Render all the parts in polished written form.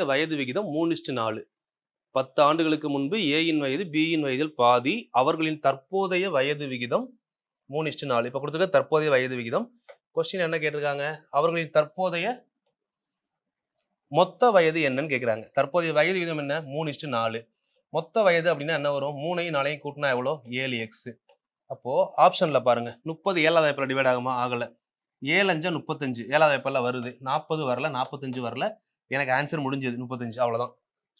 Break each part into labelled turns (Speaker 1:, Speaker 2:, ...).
Speaker 1: வயது விகிதம் 3:4. 10 ஆண்டுகளுக்கு முன்பு ஏயின் வயது பியின் வயதில் பாதி. அவர்களின் தற்போதைய வயது விகிதம் 3:4. இப்ப கொடுத்துருக்க தற்போதைய வயது விகிதம். கொஸ்டின் என்ன கேட்டிருக்காங்க? அவர்களின் தற்போதைய மொத்த வயது என்னன்னு கேட்குறாங்க. தற்போதைய வயது விகிதம் என்ன? 3:4. மொத்த வயது அப்படின்னா என்ன வரும்? 3ஐயும் 4ஐயும் கூட்டினா எவ்வளோ? 7x. அப்போ ஆப்ஷன்ல பாருங்க. 30 7வது வாய்ப்பால டிவைட் ஆகுமா? ஆகல. 7 5 35 7வது வாய்ப்பால வருது. 40 வரல, 45 வரல. எனக்கு ஆன்சர் முடிஞ்சது 35. அவ்வளவுதான்.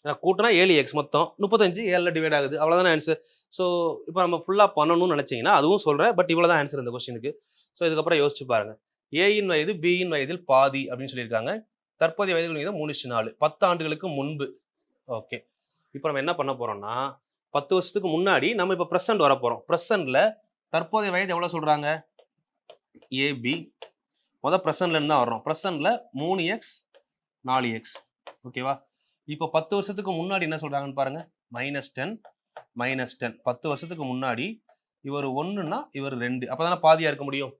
Speaker 1: நான் கூட்டினா 7x மொத்தம் 35 7ல டிவைட் ஆகுது. அவ்வளவுதான் ஆன்சர். ஸோ இப்போ நம்ம ஃபுல்லா பண்ணணும்னு நினைச்சீங்கன்னா அதுவும் சொல்றேன். பட் இவ்வளவுதான் ஆன்சர் இந்த கொஸ்டினுக்கு. ஸோ இதுக்கப்புறம் யோசிச்சு பாருங்க. ஏயின் வயது பியின் வயதில் பாதி அப்படின்னு சொல்லியிருக்காங்க. தற்போதைய வயது விகிதம் 3:4. 10 ஆண்டுகளுக்கு முன்பு. ஓகே. இப்போ நம்ம என்ன பண்ண போறோம்னா 10 வருஷத்துக்கு முன்னாடி நம்ம இப்போ ப்ரெசென்ட் வர போறோம். ப்ரெசென்ட்ல தற்போதைய வயது எவ்வளவு சொல்றாங்க? ஏபி. முதல் ப்ரெசென்ட்ல இருந்து தான் வர்றோம். ப்ரெசென்ட்ல 3x 4x. ஓகேவா? இப்போ 10 வருஷத்துக்கு முன்னாடி என்ன சொல்றாங்கன்னு பாருங்க. -10 -10. 10 வருஷத்துக்கு முன்னாடி இவர் 1ன்னா இவர் 2. அப்பதானே பாதியா இருக்க முடியும்.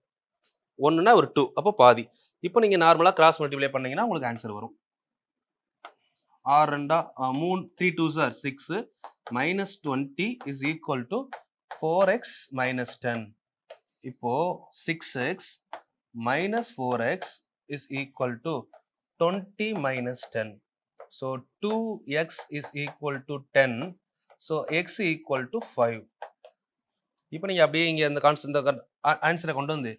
Speaker 1: 1ன்னா ஒரு 2. அப்போ பாதி. இப்போ நீங்க நார்மலா கிராஸ் மல்டிப்ளை பண்ணீங்கன்னா உங்களுக்கு ஆன்சர் வரும். 6 2 3 2s are 6 -20 is equal to 4x -10. இப்போ 6x minus 4x is equal to 20 minus 10. So 2x is equal to 10. So x equal to 5. இப்போ நீங்க அப்படியே இங்க இந்த கான்ஸ்டன்ட் ஆன்சரை கொண்டு வந்து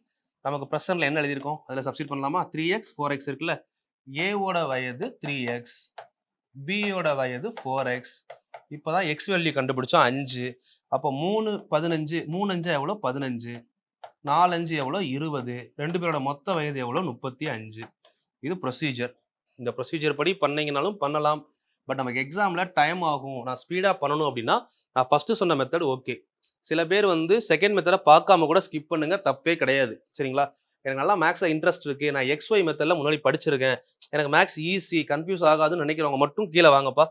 Speaker 1: நமக்கு ப்ரெசென்ட்ல என்ன எழுதியிருக்கோம் அதில் சப்ஸ்டிட் பண்ணலாமா? 3x 4x இருக்குல்ல. a ஓட வயது 3x, b ஓட வயது 4x. இப்போதான் x வேல்யூ கண்டுபிடிச்சோம் 5. அப்போ 3 15 3 5 எவ்வளோ? 15. 4 5 எவ்வளோ? 20. ரெண்டு பேரோட மொத்த வயது எவ்வளோ? 35. இது ப்ரொசீஜர். இந்த ப்ரொசீஜர் படி பண்ணீங்கனாலும் பண்ணலாம். பட் நமக்கு எக்ஸாம்ல டைம் ஆகும். நான் ஸ்பீடா பண்ணணும் அப்படின்னா நான் ஃபர்ஸ்ட் சொன்ன மெத்தட் ஓகே. சில பேர் வந்து செகண்ட் மெத்தடை பார்க்காம கூட ஸ்கிப் பண்ணுங்க, தப்பே கிடையாது. சரிங்களா? எனக்கு நல்லா மேக்ஸ்ல இன்ட்ரெஸ்ட் இருக்கு, நான் XY மெத்தட்ல முன்னாடி படிச்சிருக்கேன், எனக்கு மேக்ஸ் ஈஸி, கன்ஃபியூஸ் ஆகாதுன்னு நினைக்கிறவங்க மட்டும் கீழே வாங்கப்பா.